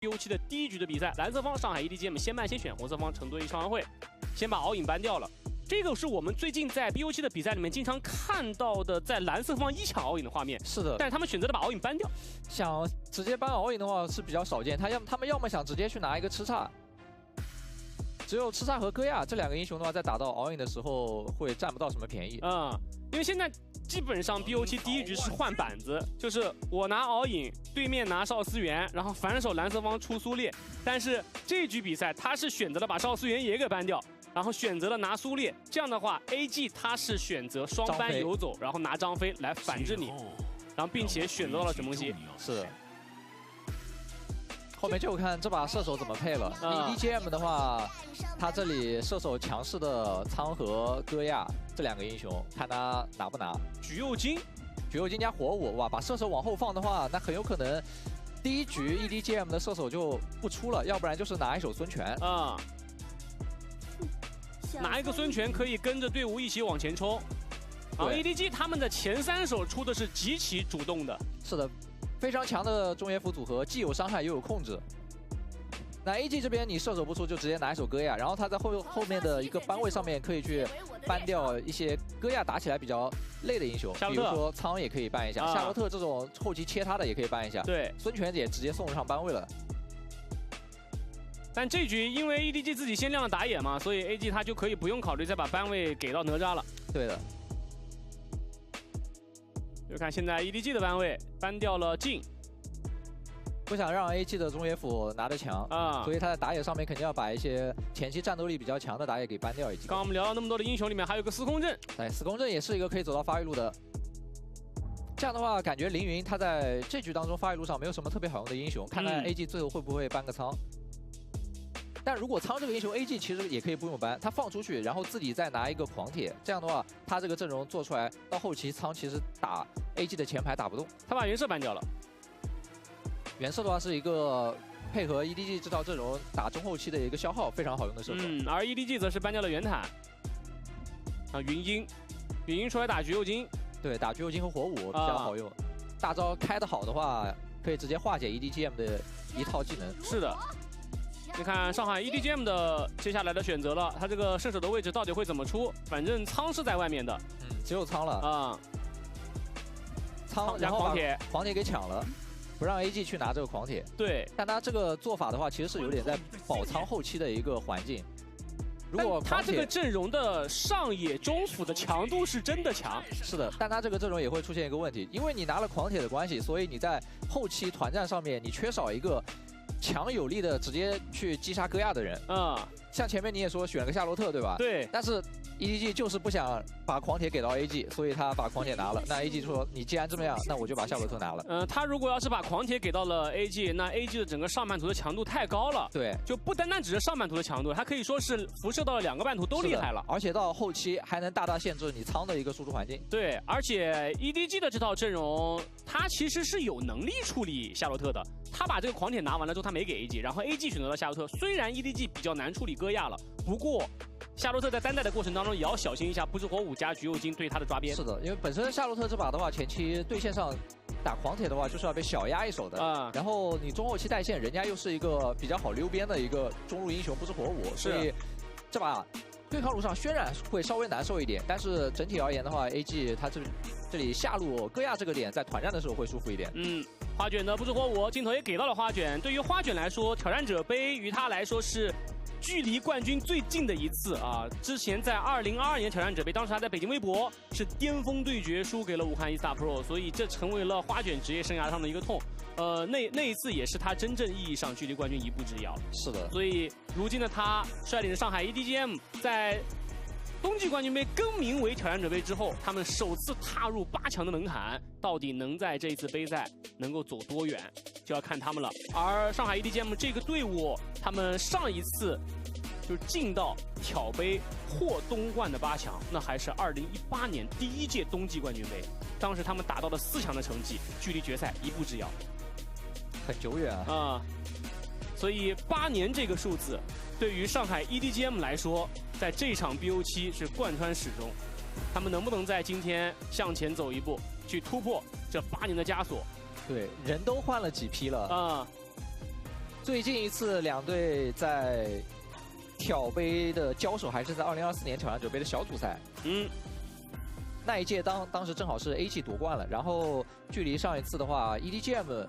BO7的第一局的比赛，蓝色方上海 EDGM 先办先选，红色方成都 A 上完会先把敖影 ban 掉了。这个是我们最近在 BO7的比赛里面经常看到的，在蓝色方一抢敖影的画面。是的，但是他们选择了把敖影 ban 掉。想直接 ban 敖影的话是比较少见，他们要么想直接去拿一个吃叉，只有吃叉和戈亚这两个英雄的话，在打到敖影的时候会占不到什么便宜。因为现在基本上 BO7第一局是换板子，就是我拿敖影，对面拿邵思源，然后反手蓝色方出苏烈。但是这局比赛他是选择了把邵思源也给 ban 掉，然后选择了拿苏烈。这样的话 ，AG 他是选择双ban游走，然后拿张飞来反制你，然后并且选择到了沈梦溪。是的。后面就看这把射手怎么配了。EDGM 的话，他这里射手强势的苍和戈亚这两个英雄，看他拿不拿。橘右京加火舞，哇，把射手往后放的话，那很有可能第一局 EDGM 的射手就不出了，要不然就是拿一手孙权。拿一个孙权可以跟着队伍一起往前冲。然后 EDG 他们的前3手出的是极其主动的。是的。非常强的中野辅组合，既有伤害又有控制。那 AG 这边你射手不出，就直接拿一手戈亚，然后他在后面的一个班位上面可以去ban掉一些戈亚打起来比较累的英雄，比如说苍也可以ban一下，夏洛特这种后期切他的也可以ban一下。对，孙权也直接送上班位了。但这局因为 EDG 自己先亮了打野嘛，所以 AG 他就可以不用考虑再把班位给到哪吒了。对的。就看现在 EDG 的班位ban掉了镜，不想让 AG 的中野辅拿得强所以他在打野上面肯定要把一些前期战斗力比较强的打野给ban掉。刚刚我们聊了那么多的英雄里面，还有个司空震，司空震也是一个可以走到发育路的。这样的话，感觉凌云他在这局当中发育路上没有什么特别好用的英雄，看看 AG 最后会不会ban个苍。但如果苍这个英雄 AG 其实也可以不用ban，他放出去，然后自己再拿一个狂铁，这样的话，他这个阵容做出来，到后期苍其实打 AG 的前排打不动。他把原射ban掉了。原射的话是一个配合 EDG 这套阵容打中后期的一个消耗，非常好用的射手。而 EDG 则是ban掉了原坦。云鹰出来打橘右京，对，打橘右京和火舞比较好用。大招开得好的话，可以直接化解 EDGM 的一套技能。是的。你看上海 EDGM 的接下来的选择了，他这个射手的位置到底会怎么出？反正苍是在外面的，只有苍了苍然后把狂铁给抢了，不让 AG 去拿这个狂铁。对，但他这个做法的话，其实是有点在保苍后期的一个环境。如果他这个阵容的上野中辅的强度是真的强，是的，但他这个阵容也会出现一个问题，因为你拿了狂铁的关系，所以你在后期团战上面你缺少一个强有力的直接去击杀戈亚的人。像前面你也说选了个夏洛特对吧？对。但是 EDG 就是不想把狂铁给到 AG， 所以他把狂铁拿了。那 AG 说你既然这么样，那我就把夏洛特拿了。他如果要是把狂铁给到了 AG， 那 AG 的整个上半图的强度太高了。对，就不单单只是上半图的强度，它可以说是辐射到了2个半图都厉害了。而且到后期还能大大限制你苍的一个输出环境。对，而且 EDG 的这套阵容，他其实是有能力处理夏洛特的。他把这个狂铁拿完了之后，他没给 AG， 然后 AG 选择了夏洛特。虽然 EDG 比较难处理戈亚了，不过夏洛特在单带的过程当中也要小心一下不知火舞加橘右京对他的抓边。是的，因为本身夏洛特这把的话，前期对线上打狂铁的话，就是要被小压一手的。然后你中后期带线，人家又是一个比较好溜边的一个中路英雄不知火舞，所以这把对抗路上渲染会稍微难受一点。但是整体而言的话 ，AG 他这里下路戈亚这个点在团战的时候会舒服一点。花卷的不知火舞镜头也给到了花卷。对于花卷来说，挑战者杯于他来说是距离冠军最近的一次啊！之前在2022年挑战者杯，当时他在北京微博是巅峰对决输给了武汉 eStar Pro， 所以这成为了花卷职业生涯上的一个痛。那一次也是他真正意义上距离冠军一步之遥。是的。所以如今的他率领着上海 EDGM 在冬季冠军杯更名为挑战者杯之后，他们首次踏入8强的门槛，到底能在这一次杯赛能够走多远，就要看他们了。而上海 EDGM 这个队伍，他们上一次就是进到挑杯获冬冠的8强，那还是2018年第1届冬季冠军杯，当时他们达到了4强的成绩，距离决赛一步之遥，很久远所以8年这个数字，对于上海 EDGM 来说，在这场 BO7是贯穿始终。他们能不能在今天向前走一步，去突破这8年的枷锁？对，人都换了几批了最近一次两队在挑杯的交手还是在2024年挑战者杯的小组赛。那一届当时正好是 AG 夺冠了，然后距离上一次的话 ，EDGM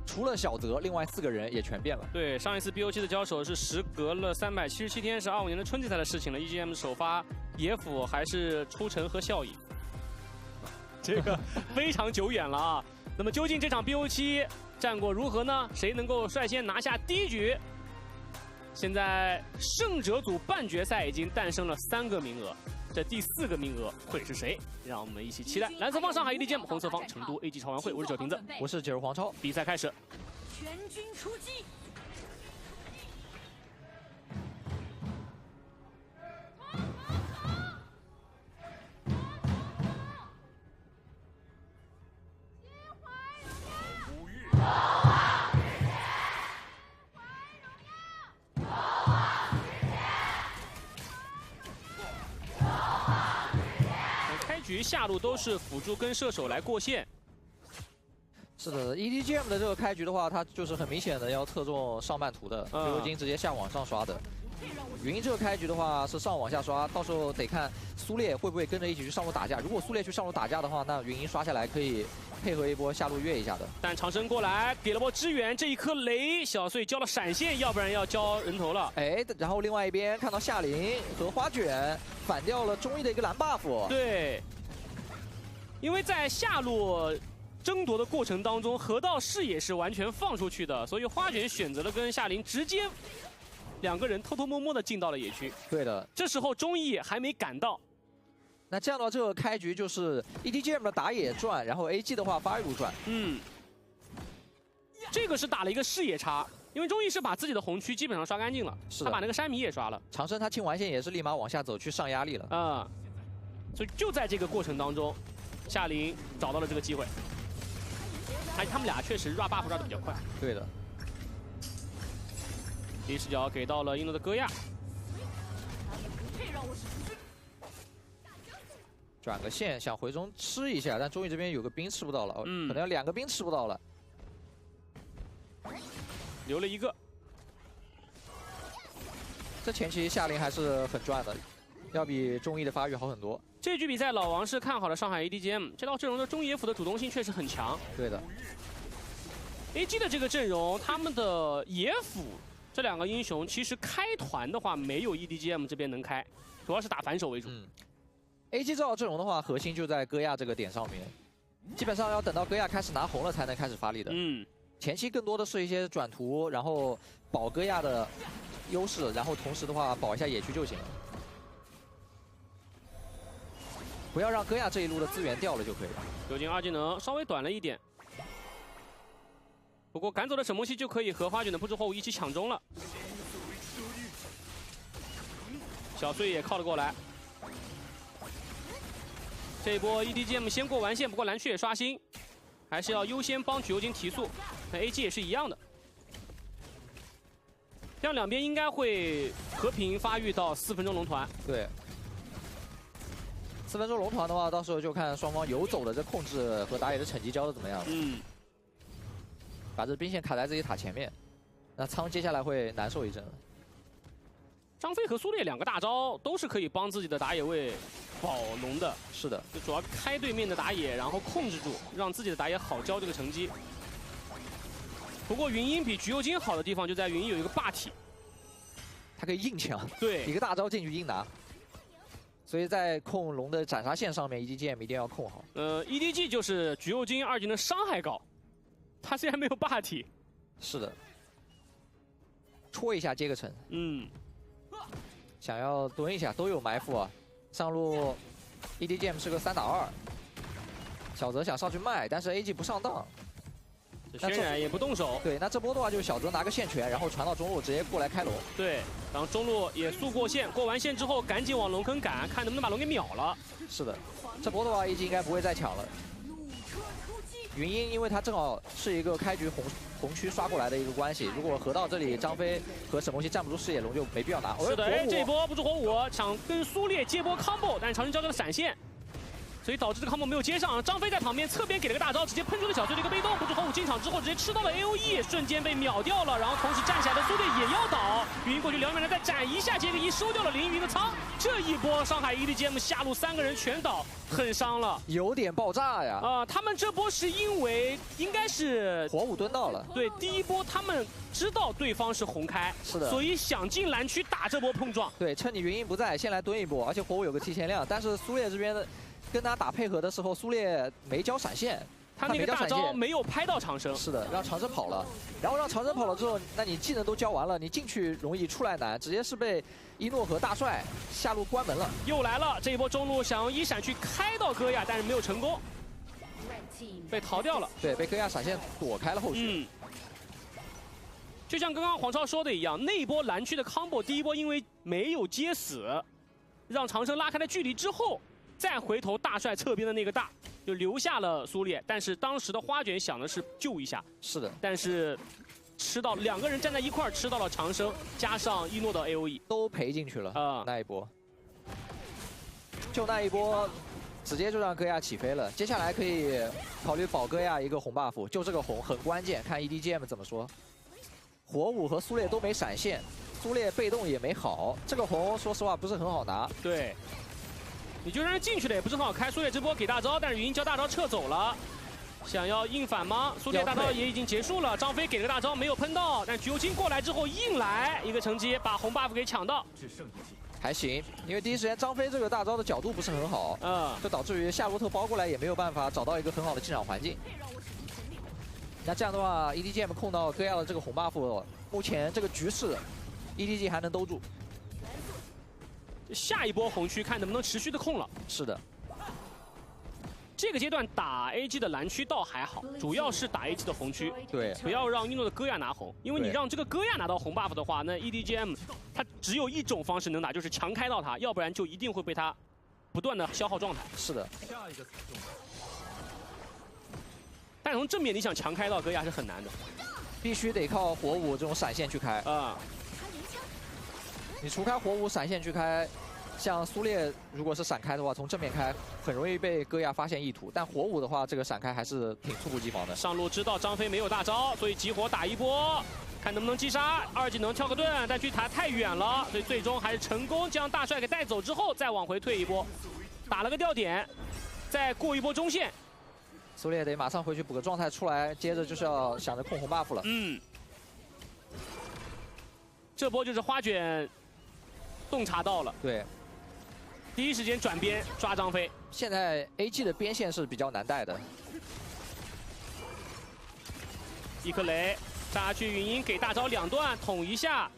除了小泽，另外4个人也全变了。对，上一次 BO7 的交手是时隔了377天，是25年的春季赛的事情了。EDGM 首发野辅还是出城和笑影，这个非常久远了啊。那么究竟这场 BO7 战果如何呢？谁能够率先拿下第一局？现在胜者组半决赛已经诞生了3个名额。 这第4个名额会是谁？让我们一起期待。蓝色方上海 EDGM， 红色方成都 AG 超玩会。我是九瓶子，我是解如黄超。比赛开始，全军出击！局下路都是辅助跟射手来过线。是的 ，EDGM 的这个开局的话，它就是很明显的要侧重上半图的，刘金直接下往上刷的。云鹰这个开局的话是上往下刷，到时候得看苏烈会不会跟着一起去上路打架。如果苏烈去上路打架的话，那云鹰刷下来可以配合一波下路越一下的。但长生过来给了波支援，这一颗雷小碎交了闪现，要不然要交人头了。哎，然后另外一边看到夏琳和花卷反掉了中医的一个蓝 buff。对。 因为在下路争夺的过程当中，河道视野是完全放出去的，所以花卷选择了跟夏琳直接2个人偷偷摸摸的进到了野区。对的，这时候中野还没赶到。那这样的话，这个开局就是 EDGM 的打野赚，然后 AG 的话发育路赚。这个是打了一个视野差，因为中野是把自己的红区基本上刷干净了，他把那个山迷也刷了。长生他清完线也是立马往下走去上压力了。所以就在这个过程当中。 夏琳找到了这个机会，他们俩确实 buff 抓的比较快。对的，第一视角给到了英诺的戈亚，转个线想回中吃一下，但中野这边有个兵吃不到了，可能要2个兵吃不到了，留了1个。这前期夏琳还是很赚的，要比中医的发育好很多。 这局比赛，老王是看好了上海 EDGM 这套阵容的中野辅的主动性确实很强。对的 ，AG 的这个阵容，他们的野辅这2个英雄，其实开团的话没有 EDGM 这边能开，主要是打反手为主。AG 这套阵容的话，核心就在戈亚这个点上面，基本上要等到戈亚开始拿红了才能开始发力的。前期更多的是一些转图，然后保戈亚的优势，然后同时的话保一下野区就行了。 不要让戈亚这一路的资源掉了就可以了。究竟2技能稍微短了一点，不过赶走了沈梦溪就可以和花卷的不知火舞一起抢中了。小碎也靠了过来，这一波 EDGM 先过完线，不过蓝区也刷新，还是要优先帮橘右京提速。那 AG 也是一样的，这样两边应该会和平发育到4分钟龙团。对。 4分钟龙团的话，到时候就看双方游走的这控制和打野的惩击交的怎么样了。把这兵线卡在自己塔前面，那仓接下来会难受一阵了。张飞和苏烈2个大招都是可以帮自己的打野位保龙的。是的，就主要开对面的打野，然后控制住，让自己的打野好交这个成绩。不过云鹰比橘右京好的地方就在云鹰有一个霸体，他可以硬抢，对，一个大招进去硬拿。 所以在控龙的斩杀线上面 ，EDGM 一定要控好。EDG 就是橘右京2技能伤害高，他虽然没有霸体，是的，戳一下接个城。想要蹲一下都有埋伏啊。上路 EDGM 是个3打2，小泽想上去卖，但是 AG 不上当。 渲染也不动手，对，那这波的话就是小泽拿个线权，然后传到中路直接过来开龙。对，然后中路也速过线，过完线之后赶紧往龙坑赶，看能不能把龙给秒了。是的，这波的话 AG 应该不会再抢了。云鹰因为他正好是一个开局红区刷过来的一个关系，如果河道这里张飞和沈梦溪站不住视野龙就没必要拿。是的，哎，这一波不出火舞抢跟苏烈接波 combo， 但是长生交出了闪现。所以导致这个 combo 没有接上。张飞在旁边侧边给了个大招，直接喷出了小碎的一个被动。不知火舞进场之后直接吃到了 AOE， 瞬间被秒掉了。然后同时站起来的苏烈也要倒，云云过去2秒人再斩一下，接个一收掉了凌云的仓。这一波上海 EDGM 下路3个人全倒，很伤了，有点爆炸呀。他们这波是因为应该是火舞蹲到了，对，第一波他们知道对方是红开，是的，所以想进蓝区打这波碰撞。对，趁你云云不在，先来蹲一波，而且火舞有个提前量，但是苏烈这边的跟他打配合的时候，苏烈没交闪现。他那个大招没有拍到长生，是的，让长生跑了，然后让长生跑了之后，那你技能都交完了，你进去容易出来难，直接是被一诺和大帅下路关门了。又来了，这一波中路想用一闪去开到戈亚，但是没有成功，被逃掉了。对，被戈亚闪现躲开了后续。就像刚刚黄超说的一样，那一波蓝区的 combo 第一波因为没有接死，让长生拉开了距离之后，再回头大帅侧边的那个大。就留下了苏烈，但是当时的花卷想的是救一下，是的，但是吃到2个人站在一块儿，吃到了长生，加上一诺的 AOE 都赔进去了。那一波，就那一波，直接就让戈亚起飞了。接下来可以考虑保戈亚一个红 buff， 就这个红很关键，看 EDGM 怎么说。火舞和苏烈都没闪现，苏烈被动也没好，这个红说实话不是很好拿。对。你就让人进去了，也不是很好开。苏烈这波给大招，但是云交大招撤走了，想要硬反吗？苏烈大招也已经结束了，张飞给了个大招没有喷到，但橘右京过来之后硬来一个乘机，把红 buff 给抢到，还行，因为第一时间张飞这个大招的角度不是很好，就导致于夏洛特包过来也没有办法找到一个很好的进场环境。那这样的话 ，EDGM 控到戈亚的这个红 buff， 目前这个局势 ，EDG 还能兜住。下一波红区看能不能持续的控了。是的，这个阶段打 AG 的蓝区倒还好，主要是打 AG 的红区。对，不要让一诺的戈亚拿红，因为你让这个戈亚拿到红 buff 的话，那 EDGM 他只有一种方式能打，就是强开到他，要不然就一定会被他不断的消耗状态。是的。但从正面你想强开到戈亚是很难的，必须得靠火舞这种闪现去开。你除开火舞闪现去开，像苏烈如果是闪开的话，从正面开很容易被戈亚发现意图。但火舞的话，这个闪开还是挺猝不及防的。上路知道张飞没有大招，所以集火打一波，看能不能击杀。2技能跳个盾，但距他太远了，所以最终还是成功将大帅给带走之后，再往回退一波，打了个吊点，再过一波中线。苏烈得马上回去补个状态出来，接着就是要想着控红 buff 了。这波就是花卷洞察到了，对，第一时间转边抓张飞。现在 AG 的边线是比较难带的。一颗雷杀下去，云鹰给大招2段捅一下，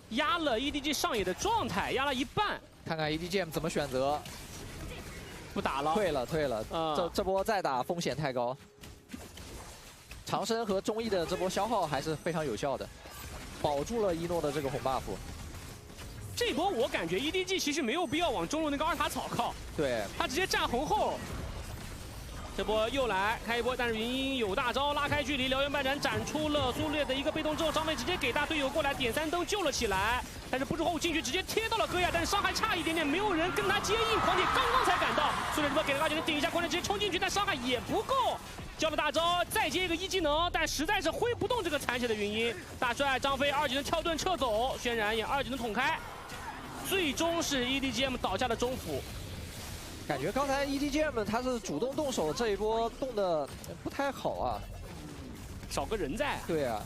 压了 EDG 上野的状态，压了一半。看看 EDGM 怎么选择，不打了，退了。这波再打风险太高。长生和中医的这波消耗还是非常有效的，保住了一诺的这个红 buff。这波我感觉 EDG 其实没有必要往中路那个2塔草靠，对，他直接站红后。这波又来开一波，但是云鹰有大招拉开距离，燎原半斩斩出了苏烈的一个被动之后，张飞直接给大队友过来点3灯救了起来，但是不知后进去直接贴到了戈亚，但是伤害差一点点，没有人跟他接应，狂铁刚刚才赶到，苏烈这波给了2技能顶一下，狂铁直接冲进去，但伤害也不够。交了大招，再接一个1技能，但实在是挥不动这个残血的云鹰。大帅张飞2技能跳盾撤走，轩然也2技能捅开，最终是 EDGM 倒下的中辅。感觉刚才 EDGM 他是主动动手，这一波动的不太好啊，少个人在。对啊，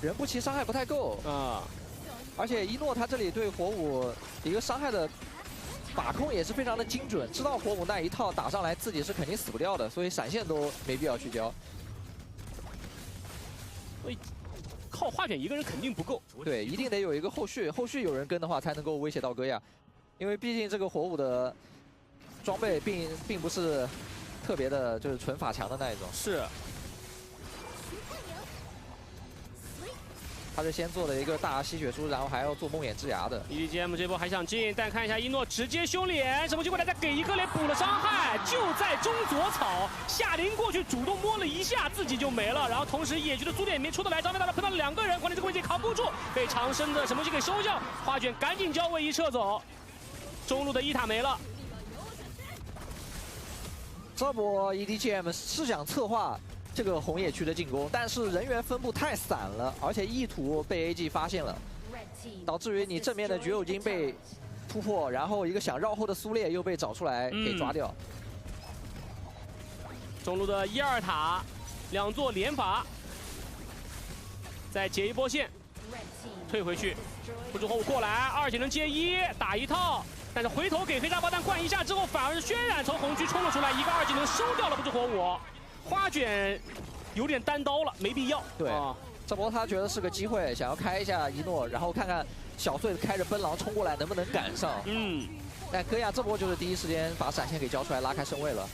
人不齐伤害不太够啊，而且一诺他这里对火舞一个伤害的把控也是非常的精准，知道火舞那一套打上来自己是肯定死不掉的，所以闪现都没必要去交。所以靠花卷一个人肯定不够，对，一定得有一个后续有人跟的话才能够威胁到戈亚，因为毕竟这个火舞的装备并不是特别的，就是纯法强的那一种。是。他是先做了一个大吸血书，然后还要做梦魇之牙的。EDGM 这波还想进，但看一下一诺直接凶脸，什么机会来再给一颗雷补了伤害，就在中左草，夏琳过去主动摸了一下，自己就没了。然后同时野局的苏烈也没出得来，张飞大佬碰到了2个人，关键这个位置扛不住，被长生的什么机给收掉，花卷赶紧将位移撤走，中路的1塔没了。这波 EDGM 是想策划这个红野区的进攻，但是人员分布太散了，而且意图被 AG 发现了，导致于你正面的绝有金被突破，然后一个想绕后的苏烈又被找出来给抓掉。中路的1、2塔，2座连拔，再截一波线，退回去，不知火舞过来，2技能接1，打一套。 但是回头给黑沙炮弹灌一下之后，反而是轩辕从红区冲了出来，一个2技能收掉了不知火舞。花卷有点单刀了，没必要。对，这波他觉得是个机会，想要开一下一诺，然后看看小穗开着奔狼冲过来能不能赶上。但戈亚这波就是第一时间把闪现给交出来，拉开身位了。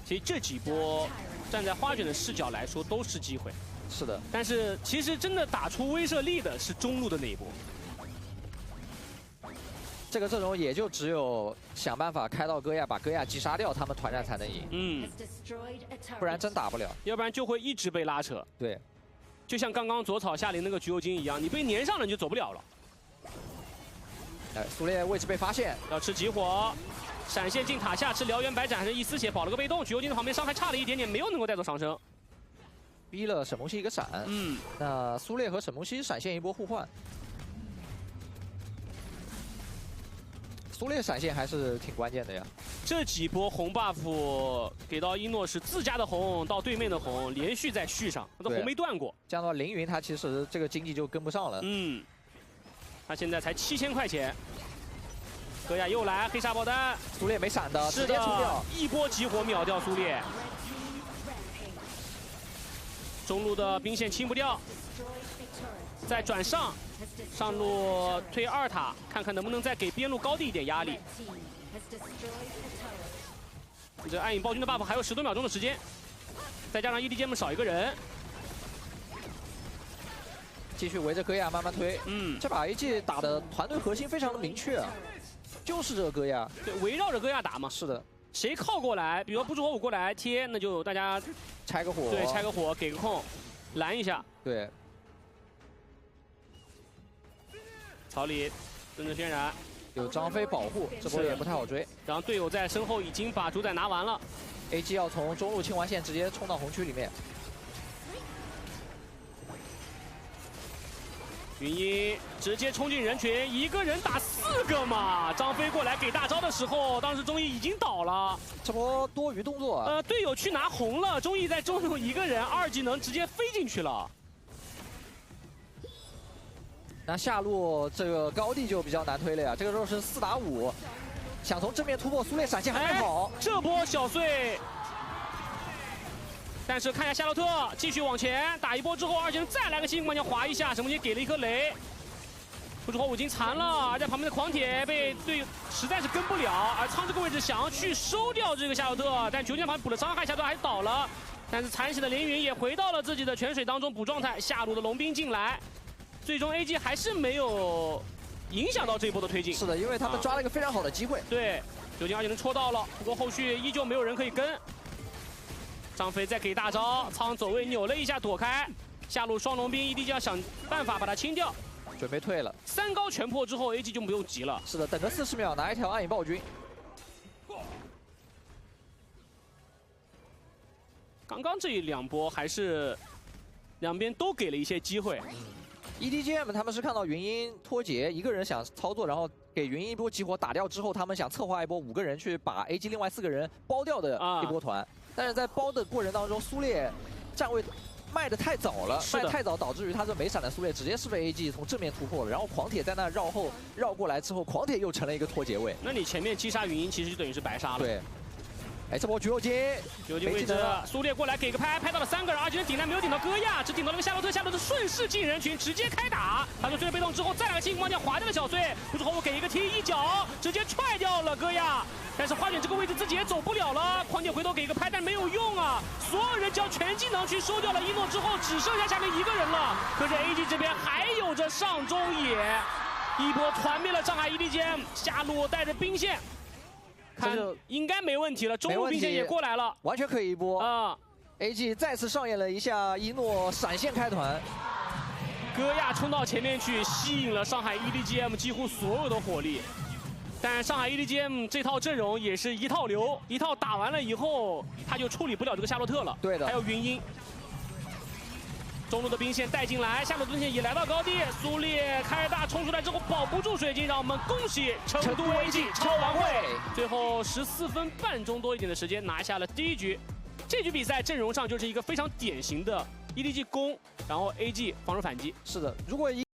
其实这几波站在花卷的视角来说都是机会。 是的，但是其实真的打出威慑力的是中路的那一波。这个阵容也就只有想办法开到戈亚，把戈亚击杀掉，他们团战才能赢。不然真打不了。要不然就会一直被拉扯。对，就像刚刚左草下林那个橘右京一样，你被粘上了你就走不了了。哎，苏烈位置被发现，要吃集火，闪现进塔下吃燎原白斩，是一丝血保了个被动。橘右京的旁边伤害差了一点点，没有能够带走上升。 逼了沈梦溪一个闪，那苏烈和沈梦溪闪现一波互换，苏烈闪现还是挺关键的呀。这几波红 buff 给到一诺是自家的红到对面的红，连续在续上，这红没断过。这样的话，凌云他其实这个经济就跟不上了。他现在才7000块钱。戈亚又来黑沙炮弹，苏烈没闪的，直接出掉，一波集火秒掉苏烈。 中路的兵线清不掉，再转上，上路推2塔，看看能不能再给边路高地一点压力。这暗影暴君的 buff 还有10多秒钟的时间，再加上 EDGM 少一个人，继续围着戈亚慢慢推。这把 AG 打的团队核心非常的明确，就是这个戈亚，对，围绕着戈亚打嘛。是的。 谁靠过来，比如说不知火舞过来贴，那就大家拆个火，对，拆个火，给个空，拦一下。对。草里跟着轩辕，有张飞保护，这波也不太好追。然后队友在身后已经把主宰拿完了 ，AG 要从中路清完线，直接冲到红区里面。 云鹰直接冲进人群，一个人打4个嘛。张飞过来给大招的时候，当时钟意已经倒了。这波多余动作。队友去拿红了，钟意在中路一个人2技能直接飞进去了。那下路这个高地就比较难推了呀，这个时候是4打5，想从正面突破，苏烈闪现还没好。这波小穗。 但是看一下夏洛特，继续往前打一波之后，2技能再来个星光枪划一下，沈梦溪给了一颗雷，不知火舞已经残了，而在旁边的狂铁被队友实在是跟不了，而仓这个位置想要去收掉这个夏洛特，但球剑旁边补了伤害，夏洛特还是倒了，但是残血的凌云也回到了自己的泉水当中补状态，下路的龙兵进来，最终 AG 还是没有影响到这一波的推进。是的，因为他们抓了一个非常好的机会。对，酒精2技能戳到了，不过后续依旧没有人可以跟。 张飞再给大招，仓走位扭了一下躲开，下路双龙兵 EDG 要想办法把它清掉，准备退了。3高全破之后 AG 就不用急了。是的，等个40秒拿一条暗影暴君。刚刚这2波还是两边都给了一些机会。EDGM 他们是看到云鹰脱节，一个人想操作，然后给云鹰一波激活打掉之后，他们想策划一波5个人去把 AG 另外4个人包掉的一波团。 但是在包的过程当中，苏烈站位卖的太早了，卖太早导致于他这没闪的苏烈直接是被 AG 从正面突破了，然后狂铁在那绕后绕过来之后，狂铁又成了一个脱节位。那你前面击杀云鹰其实就等于是白杀了。对。哎，这波橘右京位置，苏烈过来给个拍，拍到了3个人，2技能顶来没有顶到戈亚，只顶到了个夏洛特，夏洛特顺势进人群，直接开打。他说追着被动之后，再来个星光枪划掉了小穗，不知火舞给一个踢一脚，直接踹掉了戈亚。 但是花卷这个位置自己也走不了了，狂铁回头给个拍，但没有用啊！所有人交全技能去收掉了一诺之后，只剩下下面1个人了。可是 AG 这边还有着上中野，一波团灭了上海 EDGM， 下路带着兵线，看应该没问题了。中路兵线也过来了，完全可以一波啊 ！AG 再次上演了一下一诺闪现开团，戈亚冲到前面去，吸引了上海 EDGM 几乎所有的火力。但上海 EDGM 这套阵容也是一套流，一套打完了以后，他就处理不了这个夏洛特了。对的，还有云鹰。中路的兵线带进来，下路盾线也来到高地，苏烈开大冲出来之后保不住水晶，让我们恭喜成都 AG 超完会。最后14分半钟多一点的时间拿下了第一局。这局比赛阵容上就是一个非常典型的 EDG 攻，然后 AG 防守反击。是的，如果